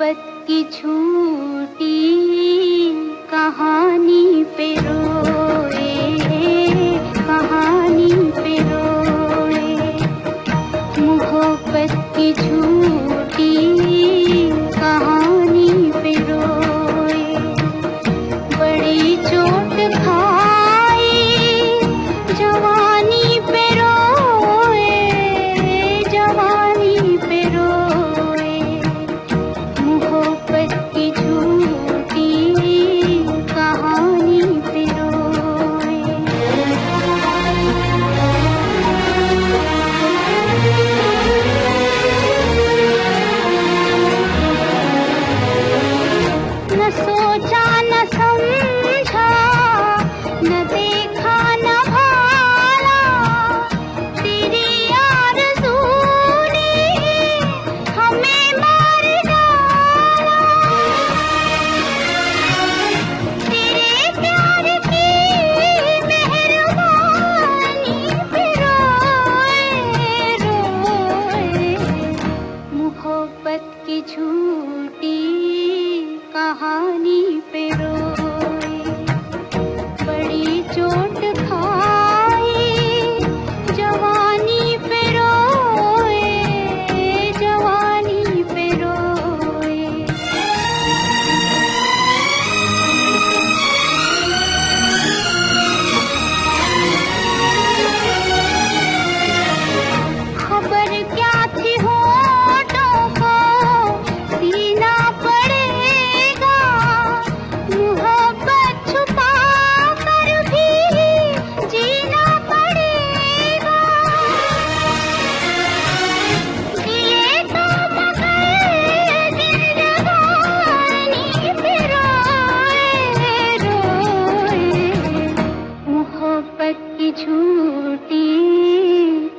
मोहब्बत की झूठी कहानी पे रोए, कहानी पे रोए। मोहब्बत की झूठी कहानी पे रोए। बड़ी चोट खाई जवानी पे रोए, जवानी पे रोए। मोहब्बत की झूठी कहानी पे रोए। न सोचा न समझा, न देखा न भाला, तेरी आरज़ू ने हमें मार डाला। तेरे प्यार की मेहरबानी पे रोए, रोए। मोहब्बत की झूठी कहानी पे रोए। बड़ी चोट खाई जवानी पे रोए, जवानी पे रोए। खबर क्या थी होठों को सीना पड़ेगा, मोहब्बत छुपा कर भी जीना पड़ेगा। जिए तो मगर जिंदगानी पे रोए, रोए। मोहब्बत की झूठी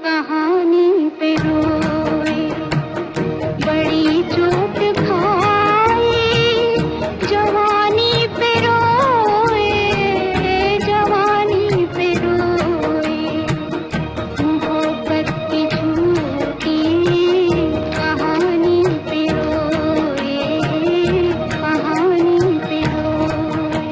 कहानी पे रोए। बड़ी चोट खाई जवानी पे रोए, जवानी पे रोए। मोहब्बत की झूठी कहानी पे रोए, कहानी पे रोए।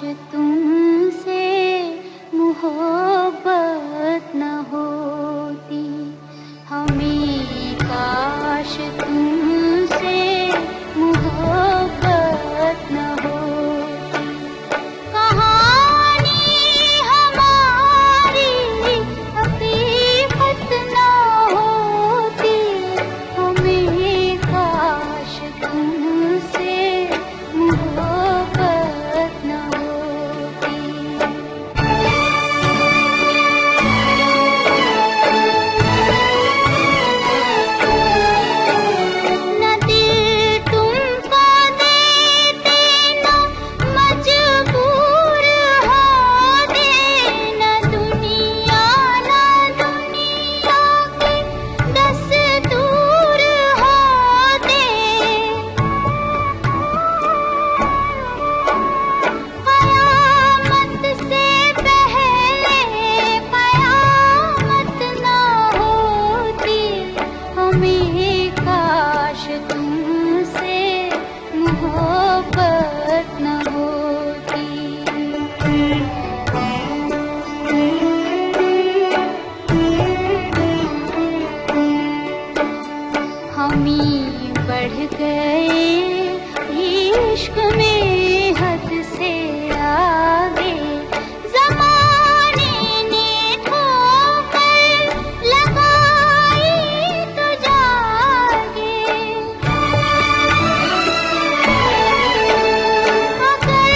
तुमसे मोहब्बत न होती, हमें काश तुमसे मोहब्बत न होती। कहानी हमारी हकीकत न होती, हमें काश तुमसे मोहब्बत न होती। न दिल तुमको देते न मजबूर होते, न दुनिया के दस्तूर होते। क़यामत से पहले क़यामत न होती, हमें काश तुमसे मोहब्बत न होती। हमी बढ़ गए इश्क में हद से आगे, ज़माने ने ठोकर लगाई तो जागे। अगर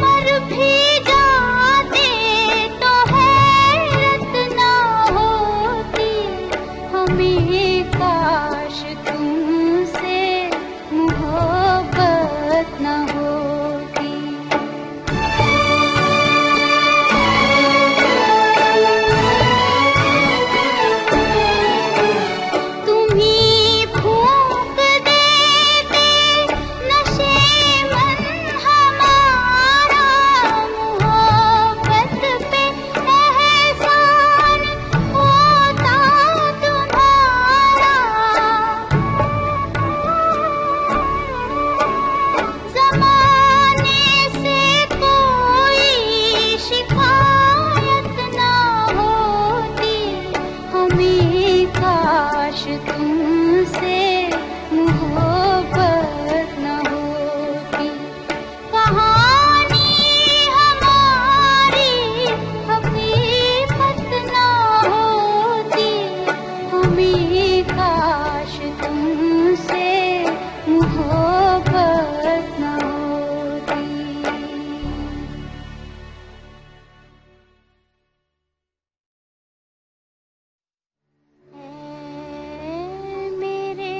मर भी जाते तो हैरत न होती, हमें काश तुमसे मोहब्बत न होती। तुम्ही फूंक देते नशे मन हमारा, मोहब्बत पे एहसान होता तुम्हारा। ज़माने से कोई शिकायत न होती, हमें काश तुमसे मोहब्बत न होती। कहानी हमारी हकीकत न होती, हमें काश तुमसे मोहब्बत न होती। ऐ मेरे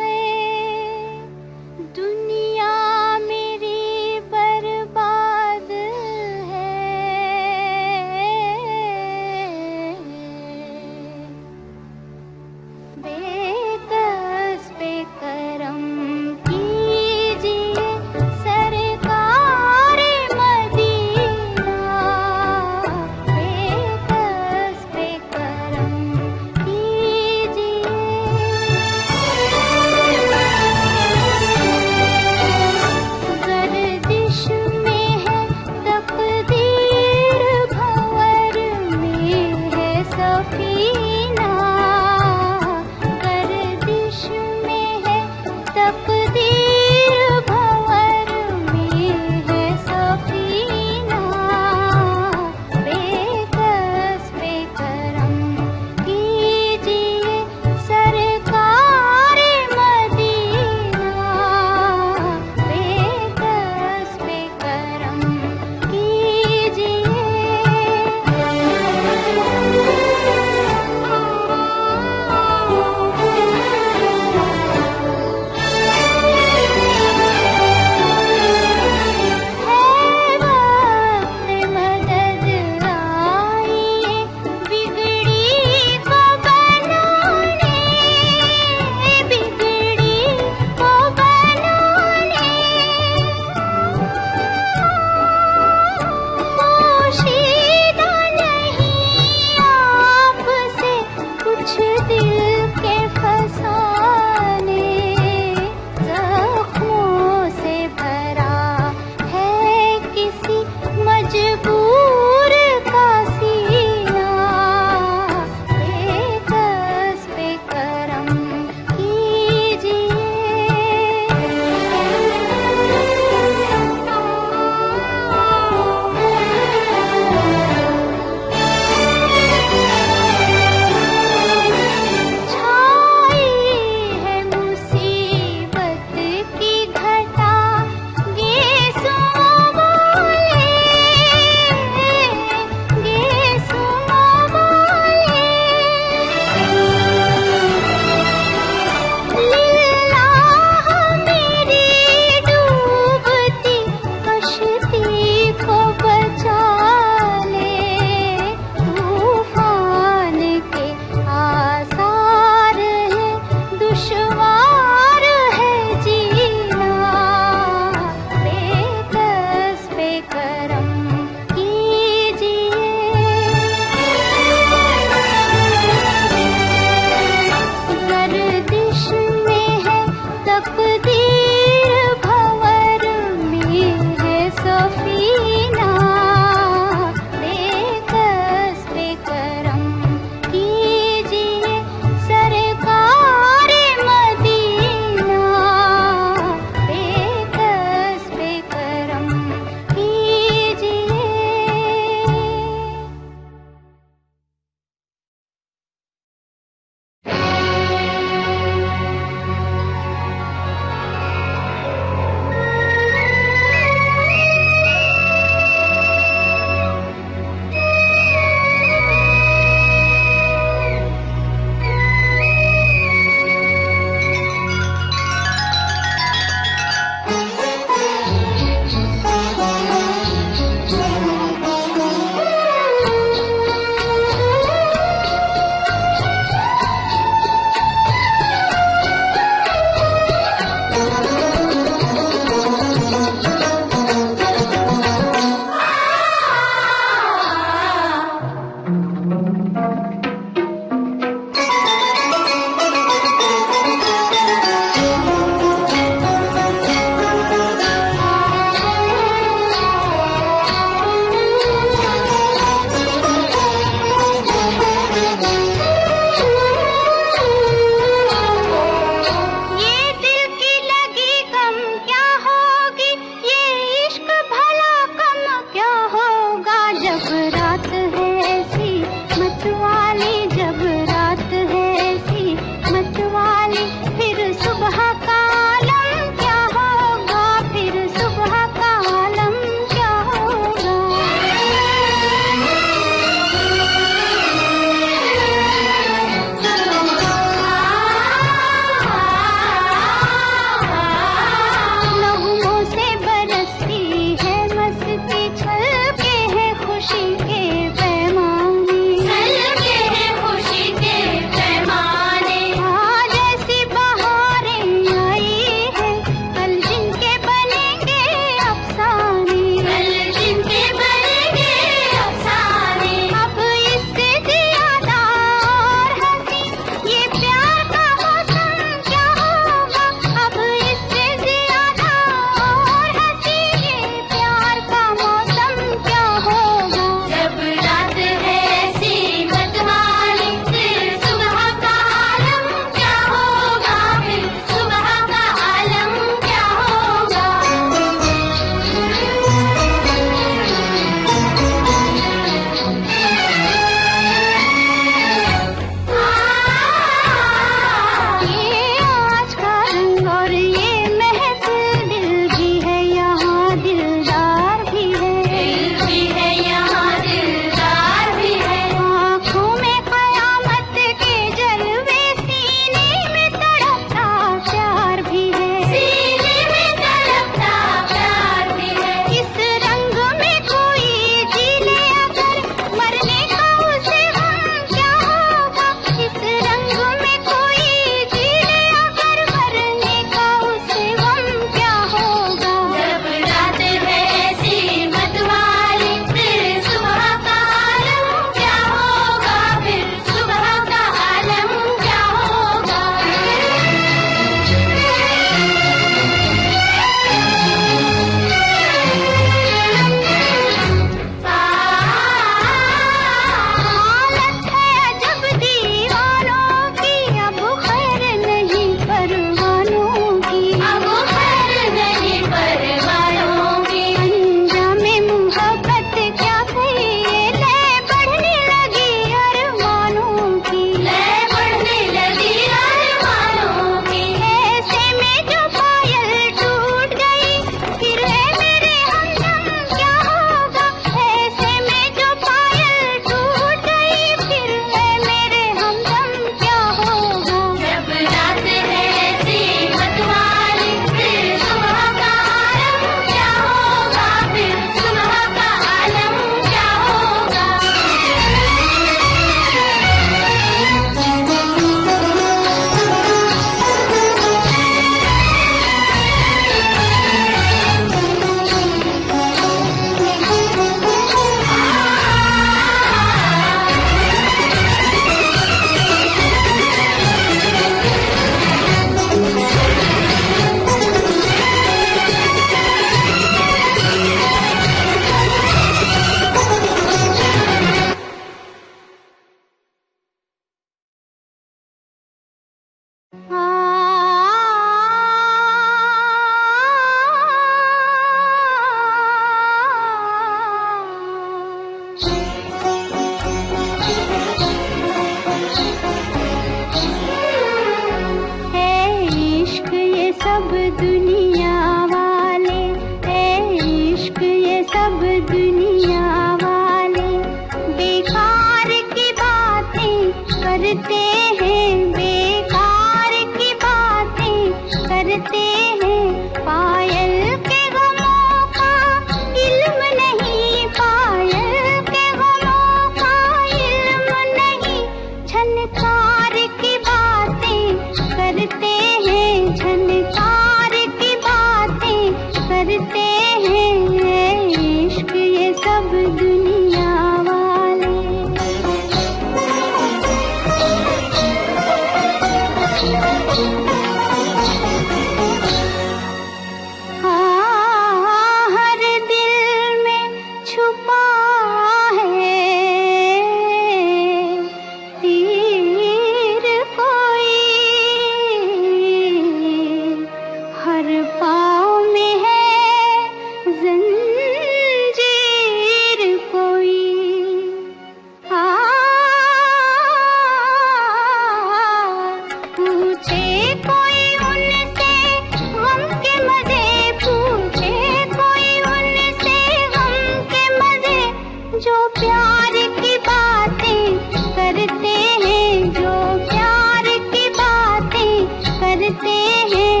जो प्यार की बातें करते हैं, जो प्यार की बातें करते हैं,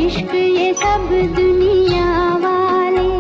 इश्क ये सब दुनिया वाले।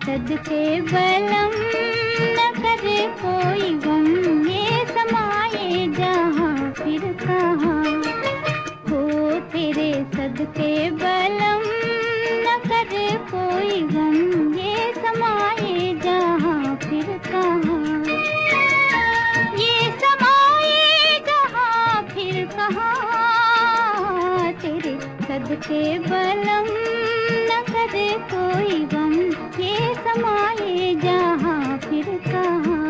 सदके बलम न करे कोई गम, ये समाये जहाँ फिर कहाँ हो। तेरे सदके बलम न करे कोई गम, ये समाये जहाँ फिर कहाँ, ये समाये जहाँ फिर कहाँ। तेरे सदके बलम न करे कोई गम, ये समाये जहाँ फिर कहाँ।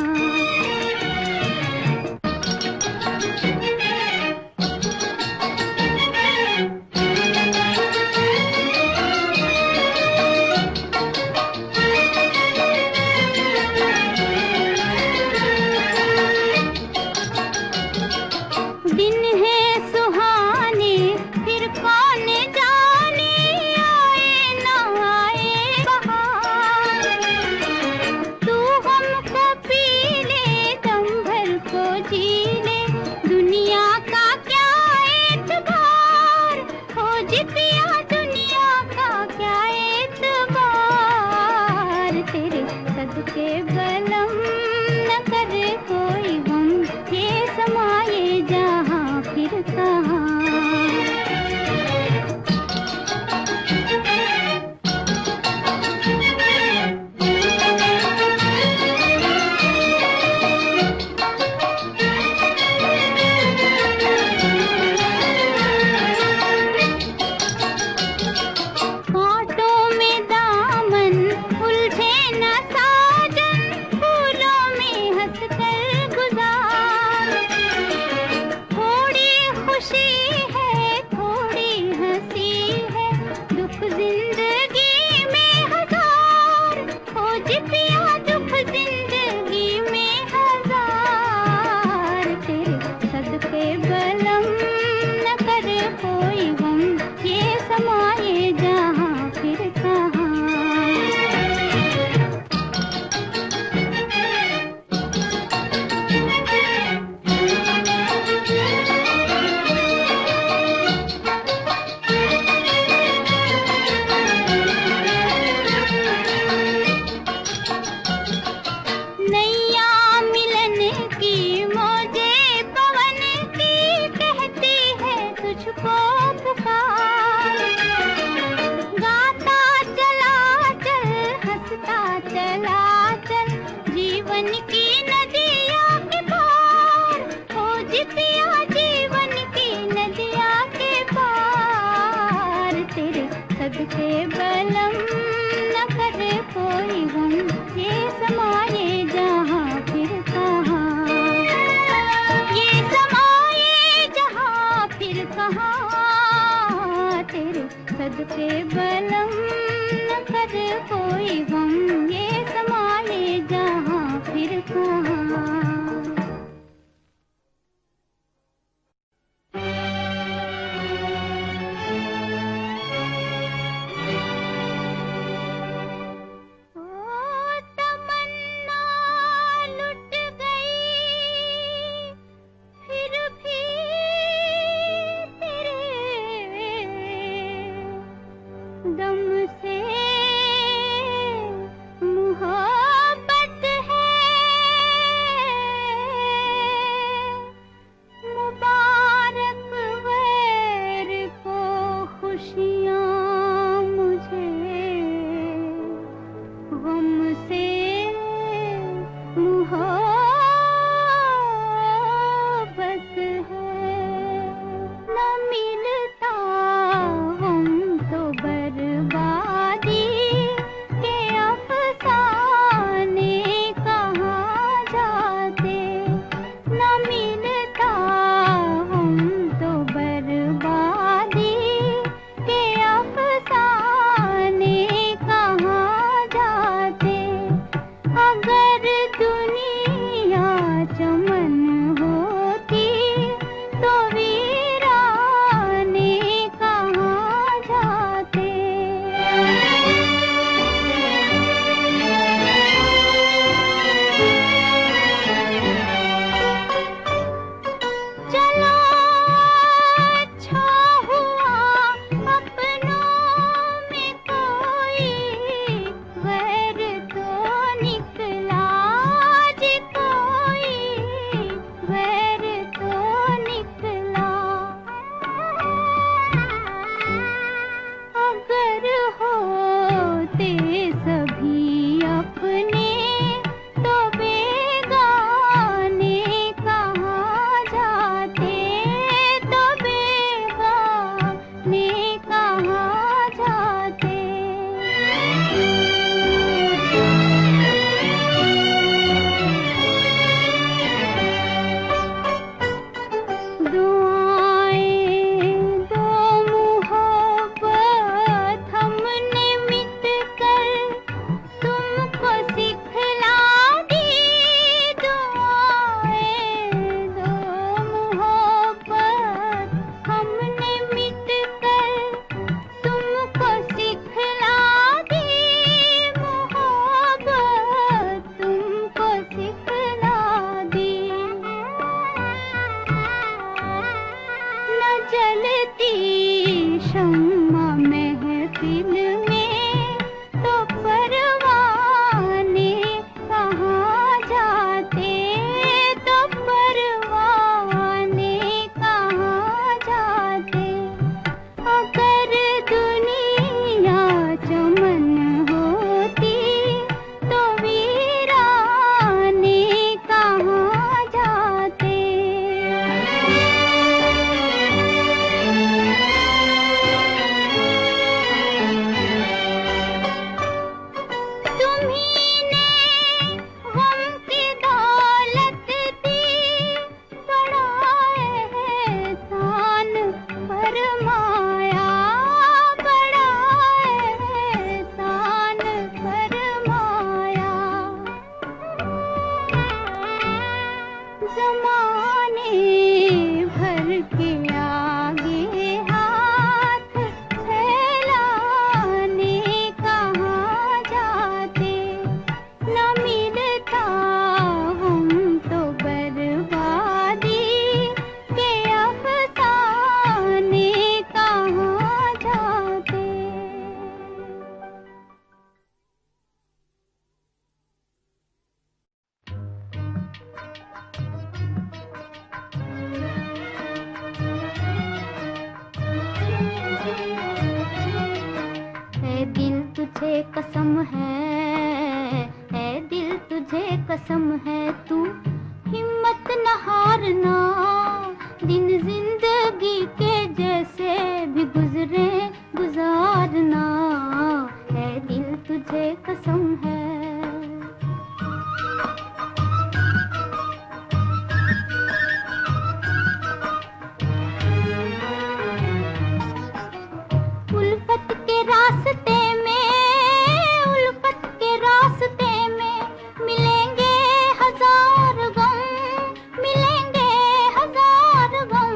दिन है सुहाने फिर कौन जाने, आए न आए बहार। तू हमको जी पिया दुख जिंदगी में हजार, तेरे सदके बलम न कर कोई गम, ये समाये जहाँ फिर कहाँ। नैया मिलन की मौजे पवन की कहती है तुझको पुकार, गाता चला चल हंसता चला चल जीवन की नदिया के पार, हो जी पिया जीवन की नदिया के पार, तेरे सदके बलम न करे कोई गम, ये समाये जहाँ फिर कहाँ, ये समाये जहाँ फिर कहाँ, तेरे सदके बलम न करे कोई गम, ये समाये जहाँ फिर कहाँ। ओ तमन्ना लुट गई फिर भी तेरे दम से मोहब्बत है, मुबारक गैर को खुशियाँ मुझे, गम से मोहब्बत है, न मिलता गम तो बर्बादी के अफसाने कहाँ जाते, न मिलता गम तो बर्बादी के अफसाने कहाँ जाते, अगर दुनिया चमन होती तो वीराने कहाँ जाते। चलो अच्छा हुआ अपनों में कोई गैर तो निकला जी, कोई गैर तो निकला, अगर होते सभी अपने तो बेगाने कहाँ जाते, तो बेगाने कहाँ जाते। दुआएं दो मोहब्बत हमने मिट कर तुमको सिखला दी, दुआएं दो मोहब्बत हमने मिट कर तुमको सिखला दी, मोहब्बत तुमको सिखला दी, न जलती शम्मा महफिल में तो परवाने कहाँ जाते, तो परवाने कहाँ जाते, अगर दुनिया चमन होती तो वीराने कहाँ जाते। फरमाया तुझे कसम है, ऐ दिल तुझे कसम है, तू हिम्मत न हारना। दिन जिंदगी के जैसे भी गुजरे गुजारना, ऐ दिल तुझे कसम है। उल्फत के रास्ते में, उल्फत के रास्ते में मिलेंगे हजार गम, मिलेंगे हजार गम।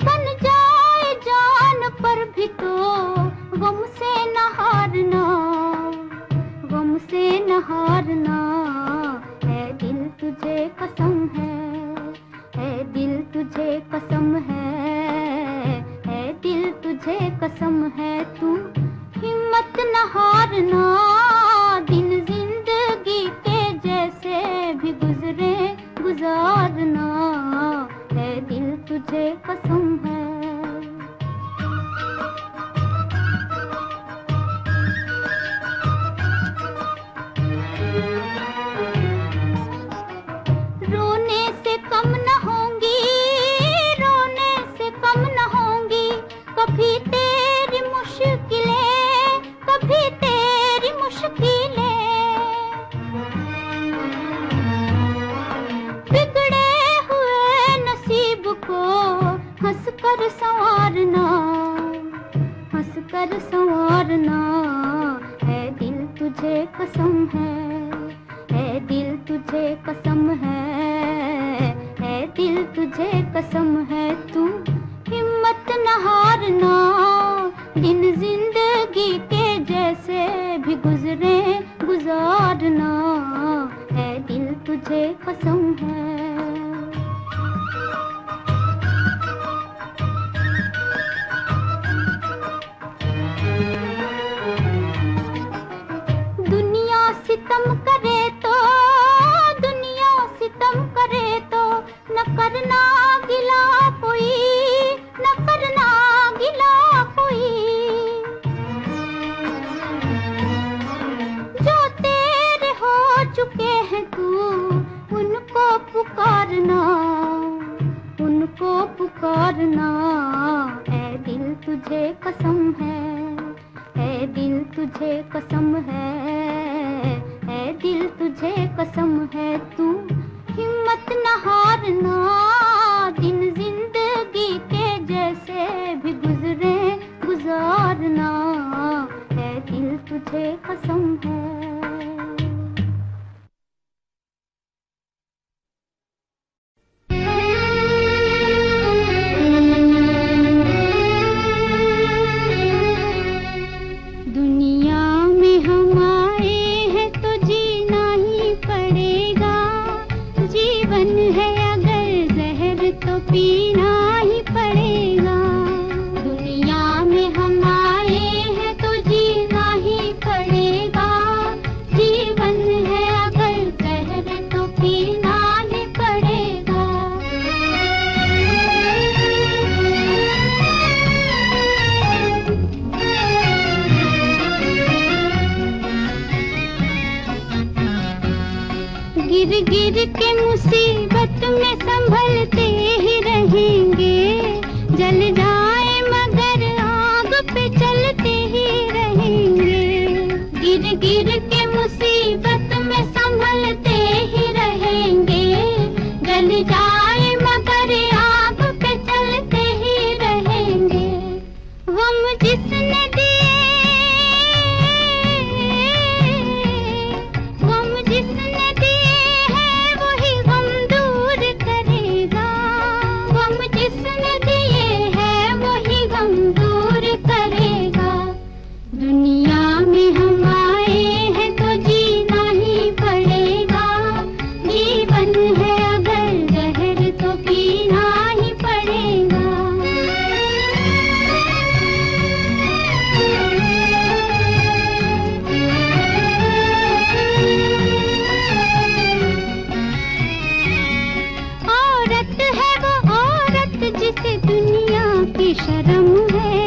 बन जाए जान पर भी तो गम से न हारना, गम से न हारना। ऐ दिल तुझे कसम है, ऐ दिल तुझे कसम है, ऐ दिल तुझे कसम है, तू हिम्मत न हारना। दिन जिंदगी के जैसे भी गुजरे गुजारना, ऐ दिल तुझे कसम है। रोने से कम न होंगी, रोने से कम न होंगी कभी तेरी मुश्किलें, कभी तेरी मुश्किलें। बिगड़े हुए नसीब को हंस कर संवारना, हंस कर संवारना। ऐ दिल तुझे कसम है, ऐ दिल तुझे कसम है, ऐ दिल तुझे कसम है, तू हिम्मत न हारना। दिन जिंदगी के जैसे भी गुजरे गुजारना, ऐ दिल तुझे कसम है। दुनिया सितम करे तो, दुनिया सितम करे तो न करना गिला कोई, न करना गिला कोई। जो तेरे हो चुके हैं तू उनको पुकारना, उनको पुकारना। ऐ दिल तुझे कसम है, ऐ दिल तुझे कसम है, ऐ दिल तुझे कसम है, तू हिम्मत न हारना। दिन जिंदगी के जैसे भी गुजरे गुजारना, ऐ दिल तुझे कसम है। दुनिया में हम आए हैं तो जीना ही पड़ेगा, जीवन है अगर जहर तो पीना ही पड़ेगा। दुनिया में हम आए हैं तो जीना ही पड़ेगा, जीवन है अगर जहर तो पीना ही पड़ेगा। गिर गिर के मुसीबत में संभलते ही रहेंगे, जल जाए मगर आग पे चलते ही रहेंगे। गिर गिर के मुसीबत में संभलते ही रहेंगे, जल जाए मगर आग पे चलते ही रहेंगे। गम जिसने दिए, गम जिसने दिए है वही गम दूर करेगा, गम जिसने दिए है वही गम दूर करेगा। दुनिया में हम आए हैं तो जीना ही पड़ेगा, जीवन है अगर जहर तो पीना ही पड़ेगा। औरत है वो औरत जिसे दुनिया की शर्म है,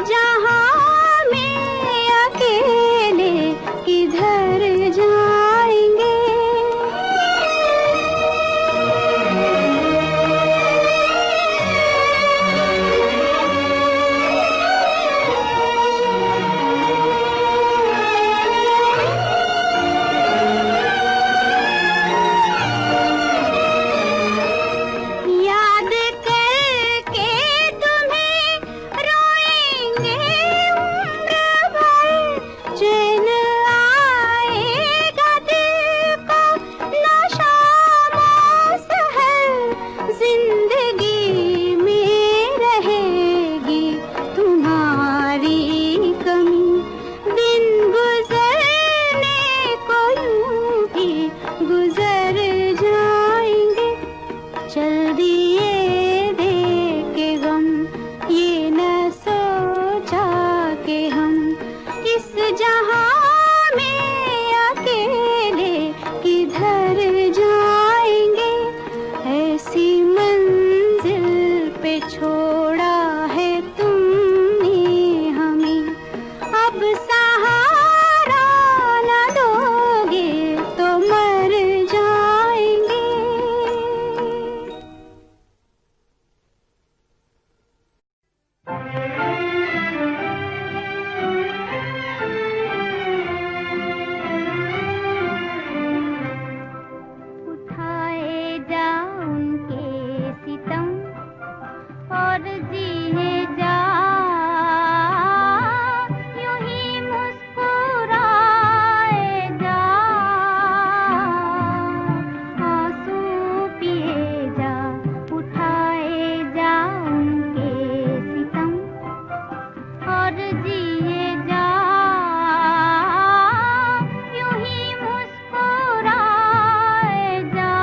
जहां में अकेले किधर जाएंगे। याद करके तुम्हें रोएंगे उम्र भर, चैन आएगा दिल को न शाम सहर। जिंदगी में रहेगी तुम्हारी कमी, दिन गुजरने को यूं ही गुजर जाएंगे। चल दिए देख के गम, ये न सोचा कि हम इस जहां में अकेले किधर जाएंगे। ऐसी मंजिल पे छोड़ा है तुमने हमें, अब सहारा न दोगे तो मर जाएंगे। उठाए जा उनके सितम और जिए जा, यूं ही मुस्कुराए जा, आंसू पिए जा। उठाए जा उनके सितम और जिए जा, यूं ही मुस्कुराए जा,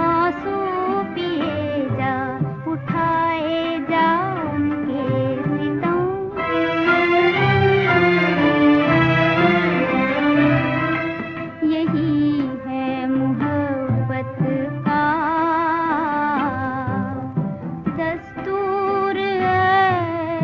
आंसू पिए जा। उठाए जा उनके सितम। यही है मोहब्बत का दस्तूर है,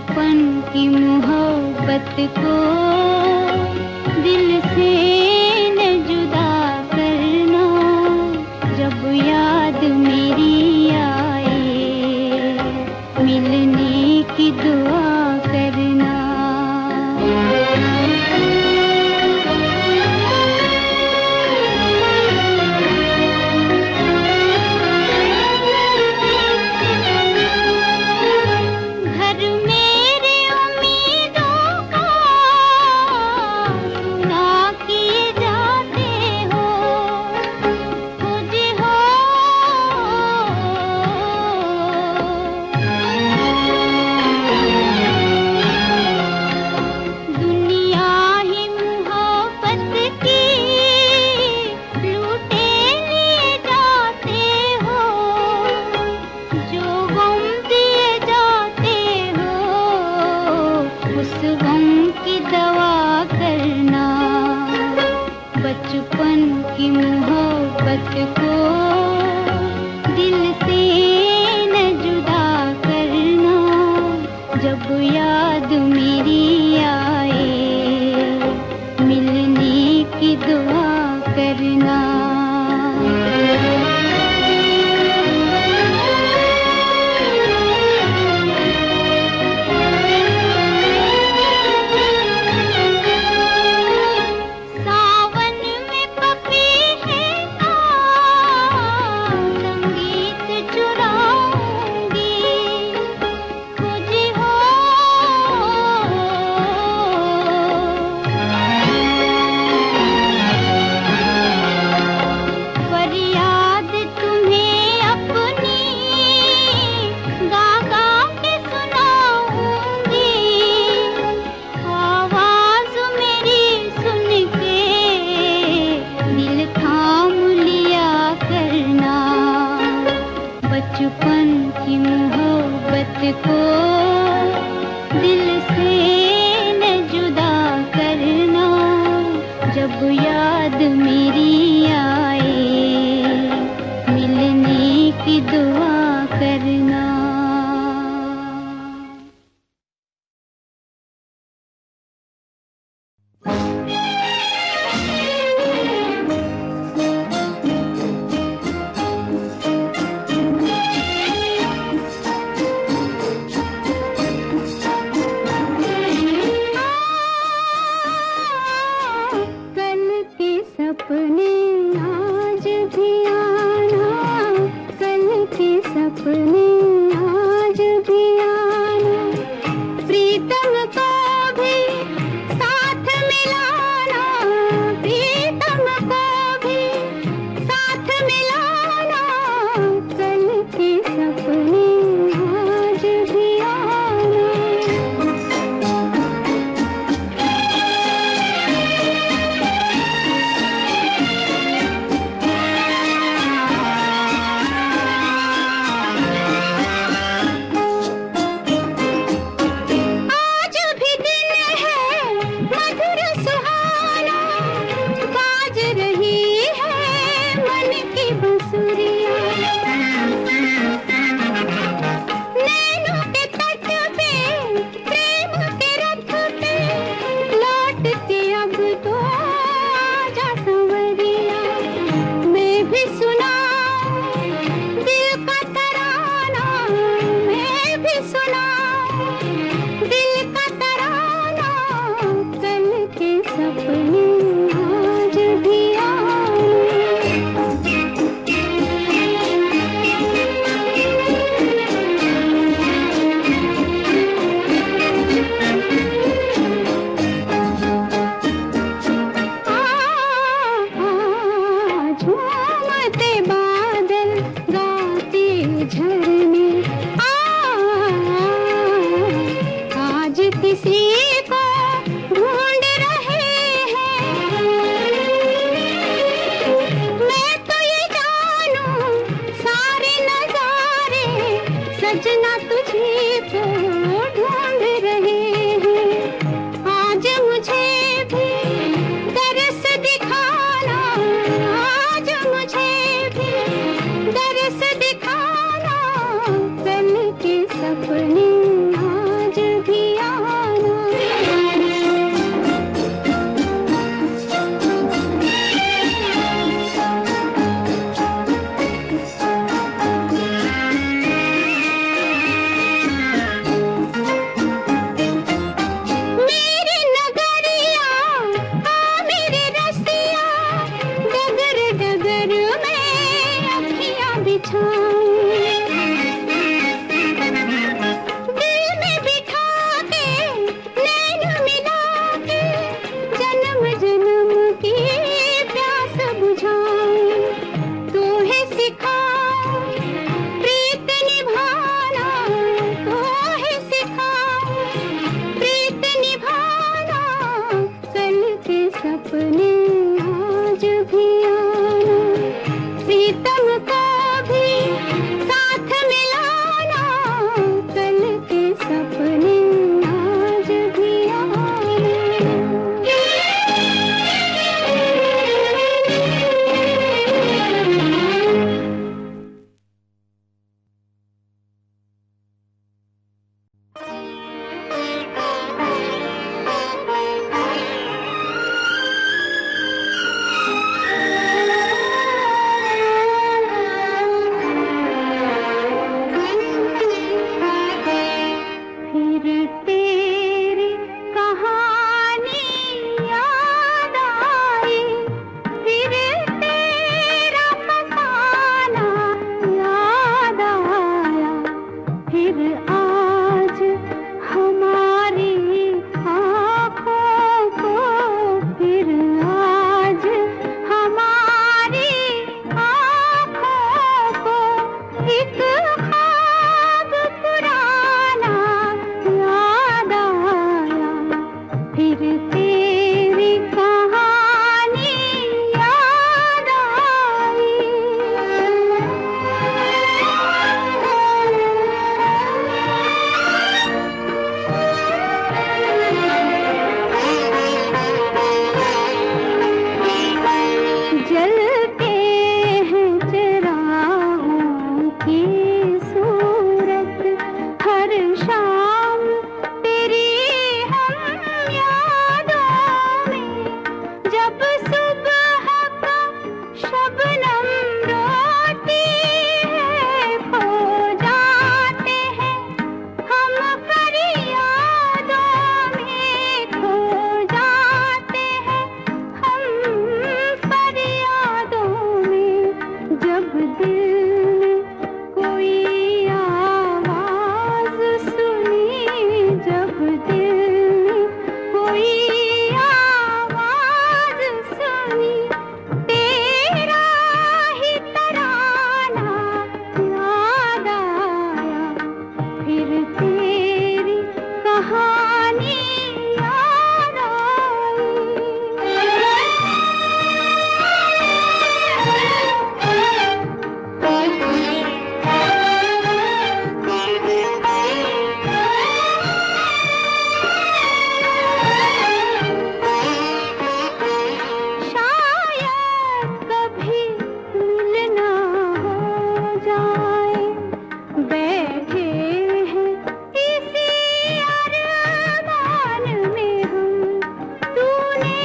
बचपन की मोहब्बत को दिल से न जुदा करना, जब याद मेरी आए मिलने की दुआ करना। बचपन की मोहब्बत को दिल से न जुदा करना, जब याद मेरी आए मिलने की दुआ करना। बचपन की मोहब्बत को दिल से न जुदा करना, जब याद मेरी आए मिलने की दुआ करना। सपने आज भी आना, कल के सपने आज भी आना, प्रीतम को भी साथ मिलाना, प्रीतम को भी साथ मिलाना, कल के सपने आज भी आना। सजना तुझे को ढूंढ रहे हैं, आज मुझे भी दरस दिखाना, आज मुझे भी दरस दिखाना, कल के सपने आज भी तेरी कहानी याद आई, फिर तेरा फसाना याद आया, फिर आज हमारी आँखों को, फिर आज हमारी आँखों को एक ख्वाब पुराना याद आया, फिर तेरी कहानी याद आई। जलते हैं चिरागों की सूरत, हर शाम तेरी हम यादों में, जब सुबह का शबनम रोती है, खो जाते हैं हम फरियादों में, खो जाते हैं हम फरियादों में, जब दिल ने कोई आवाज सुनी, जब दिल ने कोई आवाज सुनी, तेरा ही तराना याद आया, फिर तेरी कहानी याद शायद कभी मिलना हो जाए, बैठे हैं इसी अरमान में हम, तूने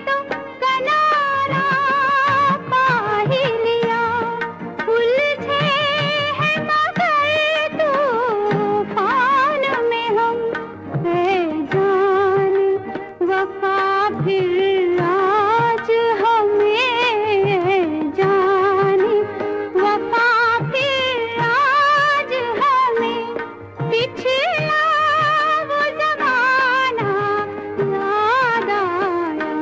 तो किनारा पा ही लिया, उलझे हैं मगर तूफान में हम, है जान वफा फिर आज हमें, है जान वफा फिर आज हमें, पिछला वो ज़माना याद आया,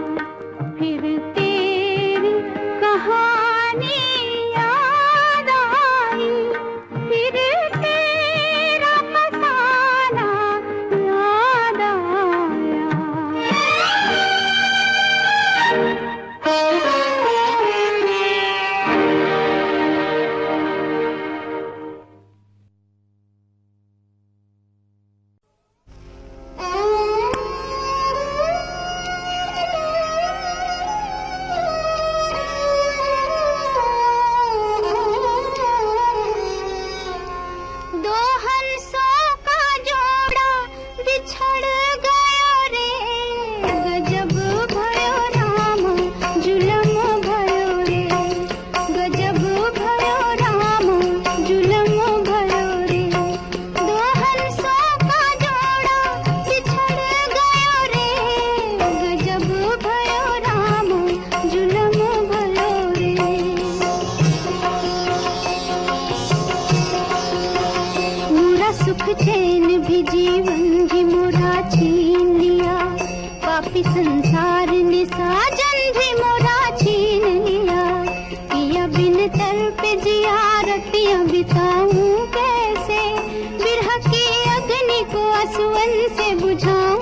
फिर तेरी कहानी याद आई, फिर तेरा फसाना याद आया। दो हंसों का जोड़ा बिछड़ गया रे, गजब भयो राम जुलम भयो रे, गजब भयो राम जुलम भयो रे, दो हंसों का जोड़ा बिछड़ गया रे, गजब भयो राम जुलम भयो रे। पूरा सुख चैन भी जीवन भी मोरा छीन लिया, पापी संसार ने साजन भी मोरा छीन लिया, पिया बिन तर पे जिया रतियां बिताऊं कैसे, बिरह की अग्नि को आंसुओं से बुझाऊं